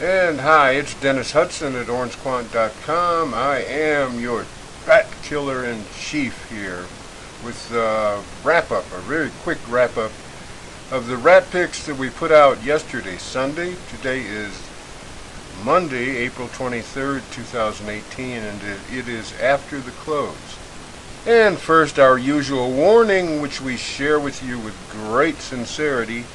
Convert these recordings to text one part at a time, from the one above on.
And hi, it's Dennis Hudson at orangequant.com. I am your bat killer in chief here with a wrap-up, a very quick wrap-up of the rat picks that we put out yesterday, Sunday. Today is Monday, April 23rd, 2018, and it is after the close. And first, our usual warning, which we share with you with great sincerity.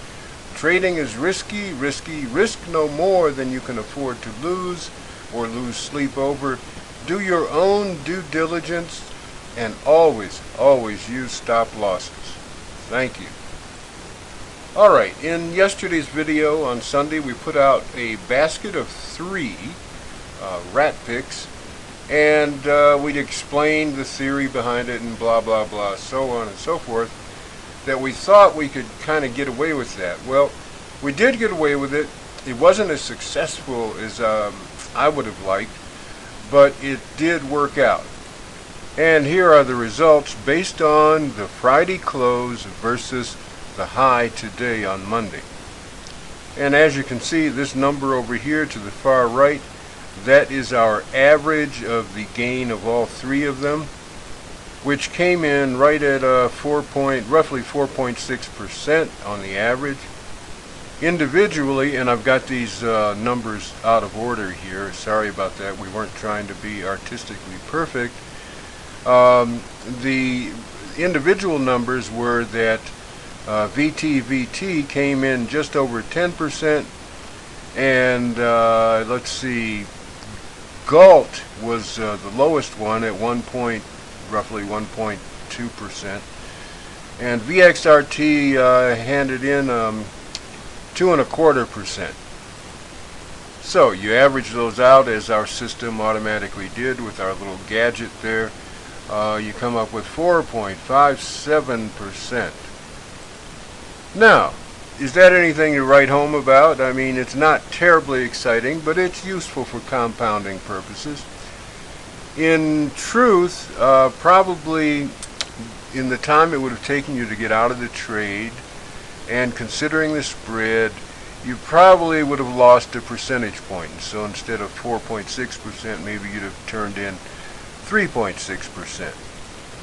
Trading is risky, risk no more than you can afford to lose or lose sleep over. Do your own due diligence and always use stop losses. Thank you. Alright, in yesterday's video on Sunday we put out a basket of 3 rat picks, and we'd explained the theory behind it and blah blah blah, so on and so forth, that we thought we could kind of get away with that. Well, we did get away with it. It wasn't as successful as I would have liked, but it did work out. And here are the results based on the Friday close versus the high today on Monday. And as you can see, this number over here to the far right, that is our average of the gain of all 3 of them, which came in right at roughly 4.6% on the average. Individually, and I've got these numbers out of order here, sorry about that, we weren't trying to be artistically perfect. The individual numbers were that VTVT came in just over 10%, and let's see, Galt was the lowest one at roughly 1.2%, and VXRT handed in 2.25%. So you average those out, as our system automatically did with our little gadget there. You come up with 4.57%. Now, is that anything to write home about? I mean, it's not terribly exciting, but it's useful for compounding purposes. In truth, probably in the time it would have taken you to get out of the trade, and considering the spread, you probably would have lost a percentage point. So instead of 4.6%, maybe you'd have turned in 3.6%.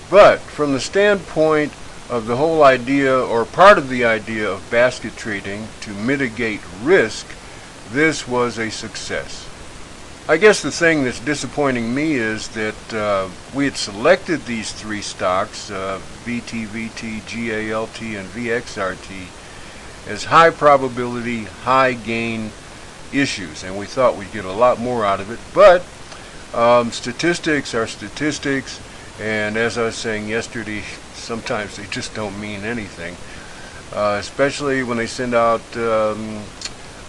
But from the standpoint of the whole idea, or part of the idea, of basket trading to mitigate risk, this was a success. I guess the thing that's disappointing me is that we had selected these 3 stocks, VTVT, GALT, and VXRT, as high probability, high gain issues, and we thought we'd get a lot more out of it. But statistics are statistics, and as I was saying yesterday, sometimes they just don't mean anything, especially when they send out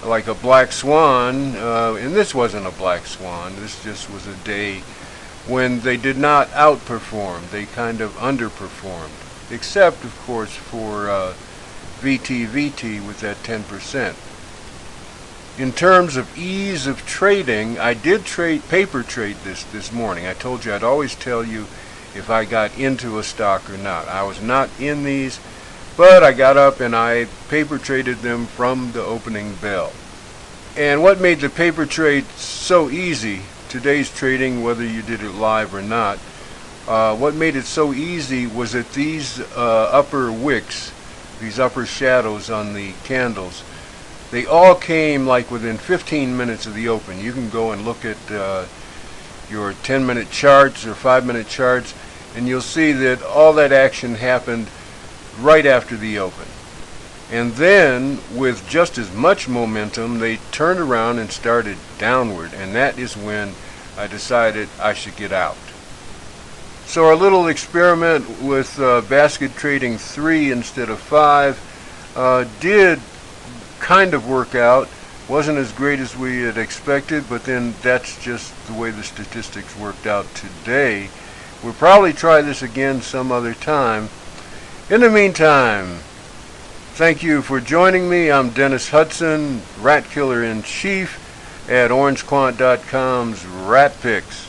like a black swan, and this wasn't a black swan, this just was a day when they did not outperform, they kind of underperformed, except of course for VTVT with that 10%. In terms of ease of trading, I did paper trade this morning. I told you I'd always tell you if I got into a stock or not. I was not in these, but I got up and I paper traded them from the opening bell. And what made the paper trade so easy, today's trading, whether you did it live or not, what made it so easy was that these upper wicks, these upper shadows on the candles, they all came like within 15 minutes of the open. You can go and look at your 10-minute charts or 5-minute charts, and you'll see that all that action happened right after the open. And then, with just as much momentum, they turned around and started downward, and that is when I decided I should get out. So our little experiment with basket trading 3 instead of 5 did kind of work out. Wasn't as great as we had expected, but then that's just the way the statistics worked out today. We'll probably try this again some other time. In the meantime, thank you for joining me. I'm Dennis Hudson, Rat Killer in Chief at orangequant.com's Rat Picks.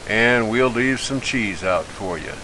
And we'll leave some cheese out for you.